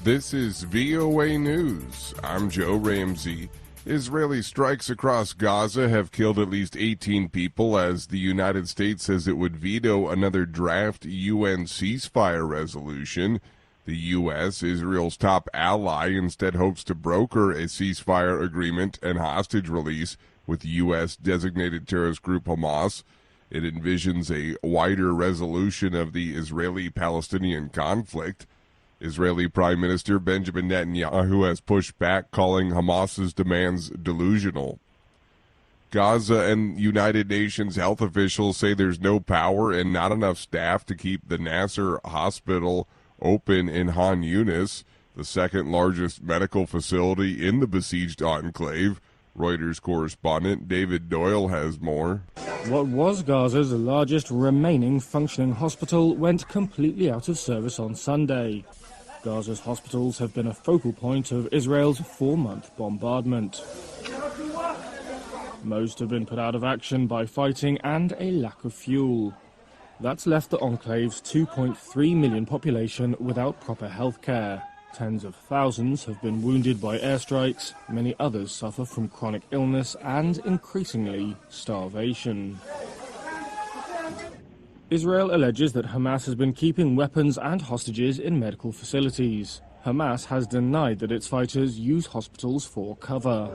This is VOA News. I'm Joe Ramsey. Israeli strikes across Gaza have killed at least 18 people as the United States says it would veto another draft UN ceasefire resolution. The U.S., Israel's top ally, instead hopes to broker a ceasefire agreement and hostage release with U.S.-designated terrorist group Hamas. It envisions a wider resolution of the Israeli-Palestinian conflict. Israeli Prime Minister Benjamin Netanyahu has pushed back, calling Hamas's demands delusional. Gaza and United Nations health officials say there's no power and not enough staff to keep the Nasser hospital open in Han Yunis, the second largest medical facility in the besieged enclave. Reuters correspondent David Doyle has more. What was Gaza's largest remaining functioning hospital went completely out of service on Sunday. Gaza's hospitals have been a focal point of Israel's 4-month bombardment. Most have been put out of action by fighting and a lack of fuel. That's left the enclave's 2.3 million population without proper health care. Tens of thousands have been wounded by airstrikes, many others suffer from chronic illness and, increasingly, starvation. Israel alleges that Hamas has been keeping weapons and hostages in medical facilities. Hamas has denied that its fighters use hospitals for cover.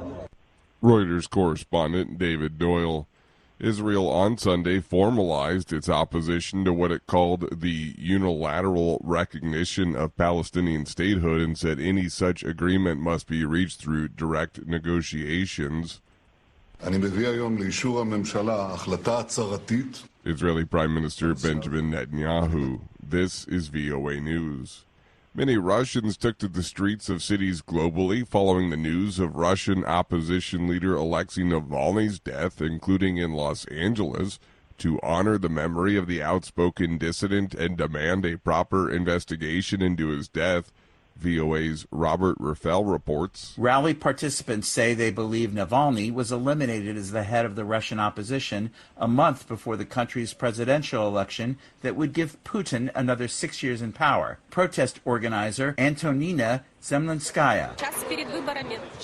Reuters correspondent David Doyle. Israel on Sunday formalized its opposition to what it called the unilateral recognition of Palestinian statehood and said any such agreement must be reached through direct negotiations. Israeli Prime Minister Benjamin Netanyahu. This is VOA News. Many Russians took to the streets of cities globally following the news of Russian opposition leader Alexei Navalny's death, including in Los Angeles, to honor the memory of the outspoken dissident and demand a proper investigation into his death. VOA's Robert Raffel reports. Rally participants say they believe Navalny was eliminated as the head of the Russian opposition a month before the country's presidential election that would give Putin another 6 years in power. Protest organizer Antonina Zemlinskaya.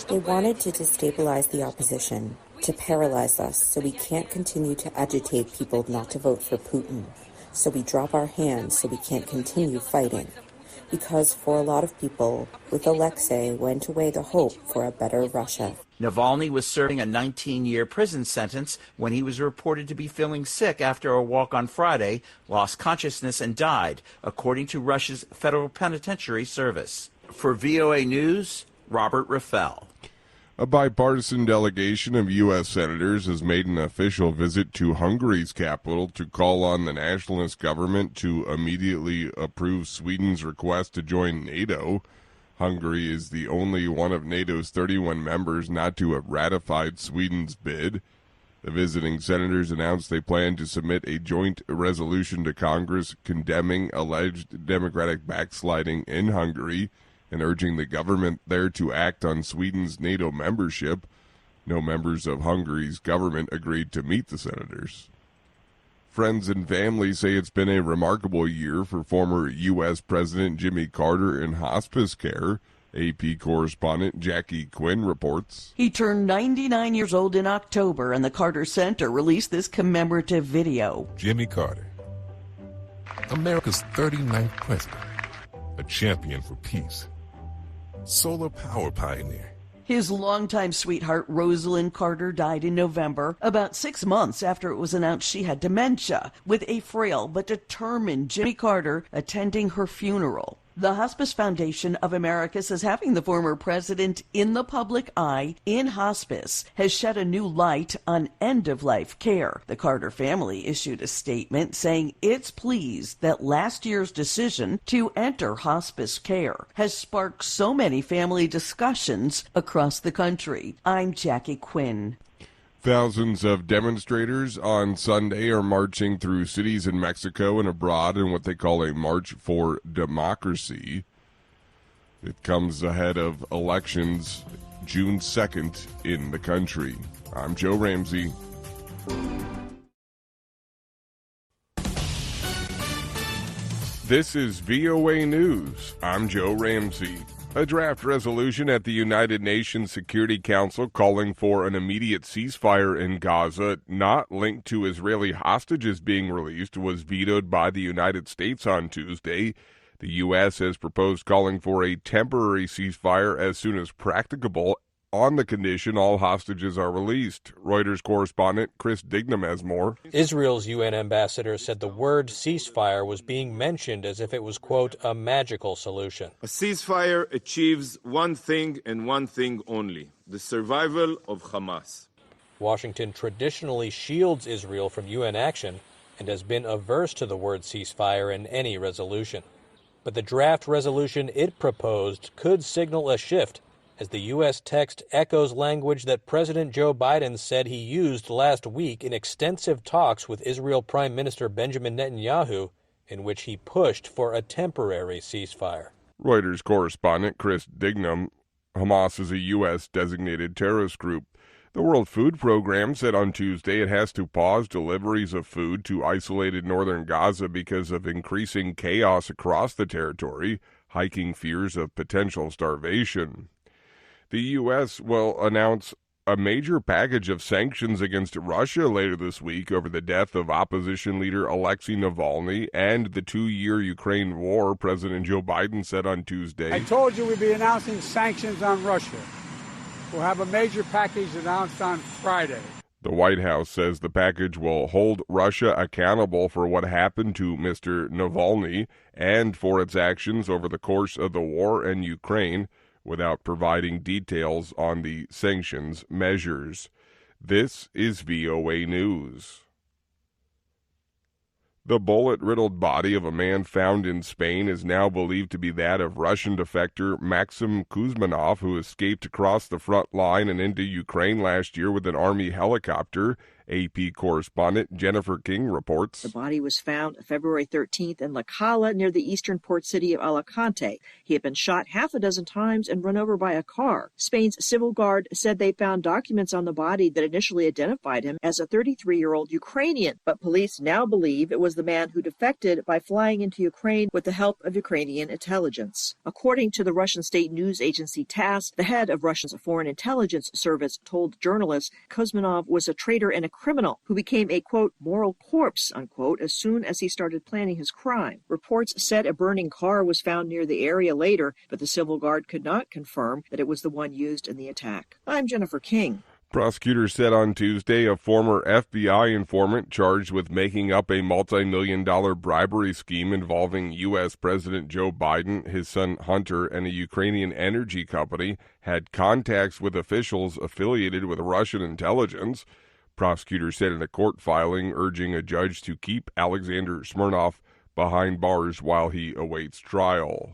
They wanted to destabilize the opposition, to paralyze us so we can't continue to agitate people not to vote for Putin, so we drop our hands so we can't continue fighting. Because for a lot of people, with Alexei went away the hope for a better Russia. Navalny was serving a 19-year prison sentence when he was reported to be feeling sick after a walk on Friday, lost consciousness and died, according to Russia's Federal Penitentiary Service. For VOA News, Robert Raffel. A bipartisan delegation of U.S. senators has made an official visit to Hungary's capital to call on the nationalist government to immediately approve Sweden's request to join NATO. Hungary is the only one of NATO's 31 members not to have ratified Sweden's bid. The visiting senators announced they plan to submit a joint resolution to Congress condemning alleged democratic backsliding in Hungary and urging the government there to act on Sweden's NATO membership. No members of Hungary's government agreed to meet the senators. Friends and family say it's been a remarkable year for former U.S. President Jimmy Carter in hospice care. AP correspondent Jackie Quinn reports. He turned 99 years old in October, and the Carter Center released this commemorative video. Jimmy Carter, America's 39th president, a champion for peace, solar power pioneer. His longtime sweetheart, Rosalind Carter, died in November, about 6 months after it was announced she had dementia, with a frail but determined Jimmy Carter attending her funeral. The Hospice Foundation of America says having the former president in the public eye in hospice has shed a new light on end-of-life care. The Carter family issued a statement saying it's pleased that last year's decision to enter hospice care has sparked so many family discussions across the country. I'm Jackie Quinn. Thousands of demonstrators on Sunday are marching through cities in Mexico and abroad in what they call a March for Democracy. It comes ahead of elections June 2nd in the country. I'm Joe Ramsey. This is VOA News. I'm Joe Ramsey. A draft resolution at the United Nations Security Council calling for an immediate ceasefire in Gaza, not linked to Israeli hostages being released, was vetoed by the United States on Tuesday. The U.S. has proposed calling for a temporary ceasefire as soon as practicable, on the condition all hostages are released. Reuters correspondent Chris Dignam has more. Israel's UN ambassador said the word ceasefire was being mentioned as if it was, quote, a magical solution. A ceasefire achieves one thing and one thing only: the survival of Hamas. Washington traditionally shields Israel from UN action and has been averse to the word ceasefire in any resolution. But the draft resolution it proposed could signal a shift, as the U.S. text echoes language that President Joe Biden said he used last week in extensive talks with Israel Prime Minister Benjamin Netanyahu, in which he pushed for a temporary ceasefire. Reuters correspondent Chris Dignam. Hamas is a U.S. designated terrorist group. The World Food Program said on Tuesday it has to pause deliveries of food to isolated northern Gaza because of increasing chaos across the territory, hiking fears of potential starvation. The U.S. will announce a major package of sanctions against Russia later this week over the death of opposition leader Alexei Navalny and the 2-year Ukraine war, President Joe Biden said on Tuesday. I told you we'd be announcing sanctions on Russia. We'll have a major package announced on Friday. The White House says the package will hold Russia accountable for what happened to Mr. Navalny and for its actions over the course of the war in Ukraine, without providing details on the sanctions measures. This is VOA News. The bullet-riddled body of a man found in Spain is now believed to be that of Russian defector Maxim Kuzmanov, who escaped across the front line and into Ukraine last year with an army helicopter. AP correspondent Jennifer King reports. The body was found February 13th in La Cala near the eastern port city of Alicante. He had been shot half a dozen times and run over by a car. Spain's civil guard said they found documents on the body that initially identified him as a 33-year-old Ukrainian, but police now believe it was the man who defected by flying into Ukraine with the help of Ukrainian intelligence. According to the Russian state news agency TASS, the head of Russia's foreign intelligence service told journalists Kuzmanov was a traitor and a criminal who became a, quote, moral corpse, unquote, as soon as he started planning his crime. Reports said a burning car was found near the area later, but the civil guard could not confirm that it was the one used in the attack. I'm Jennifer King. Prosecutors said on Tuesday a former FBI informant charged with making up a multi-million-dollar bribery scheme involving U.S. President Joe Biden, his son Hunter, and a Ukrainian energy company had contacts with officials affiliated with Russian intelligence. Prosecutors said in a court filing urging a judge to keep Alexander Smirnov behind bars while he awaits trial.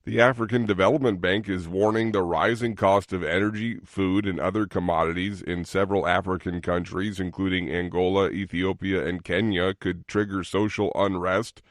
The African Development Bank is warning the rising cost of energy, food, and other commodities in several African countries, including Angola, Ethiopia, and Kenya, could trigger social unrest.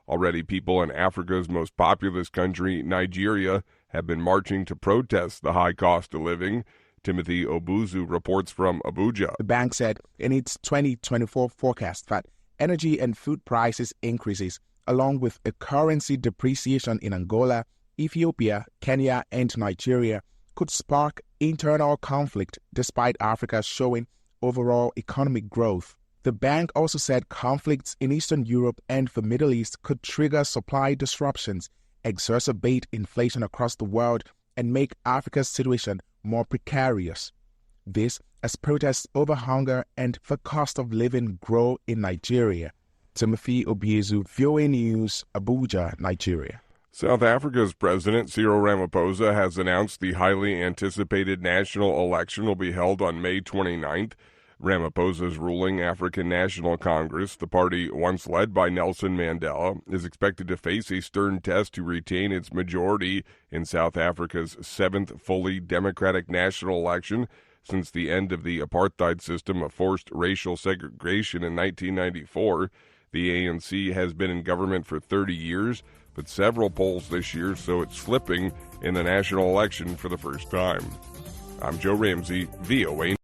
Already, people in Africa's most populous country, Nigeria, have been marching to protest the high cost of living. Timothy Obuzu reports from Abuja. The bank said in its 2024 forecast that energy and food prices increases, along with a currency depreciation in Angola, Ethiopia, Kenya, and Nigeria, could spark internal conflict despite Africa showing overall economic growth. The bank also said conflicts in Eastern Europe and the Middle East could trigger supply disruptions, exacerbate inflation across the world, and make Africa's situation more precarious. This as protests over hunger and the cost of living grow in Nigeria. Timothy Obiezu, VOA News, Abuja, Nigeria. South Africa's President Cyril Ramaphosa has announced the highly anticipated national election will be held on May 29th. Ramaphosa's ruling African National Congress, the party once led by Nelson Mandela, is expected to face a stern test to retain its majority in South Africa's seventh fully democratic national election since the end of the apartheid system of forced racial segregation in 1994. The ANC has been in government for 30 years, but several polls this year show it's slipping in the national election for the first time. I'm Joe Ramsey, VOA News.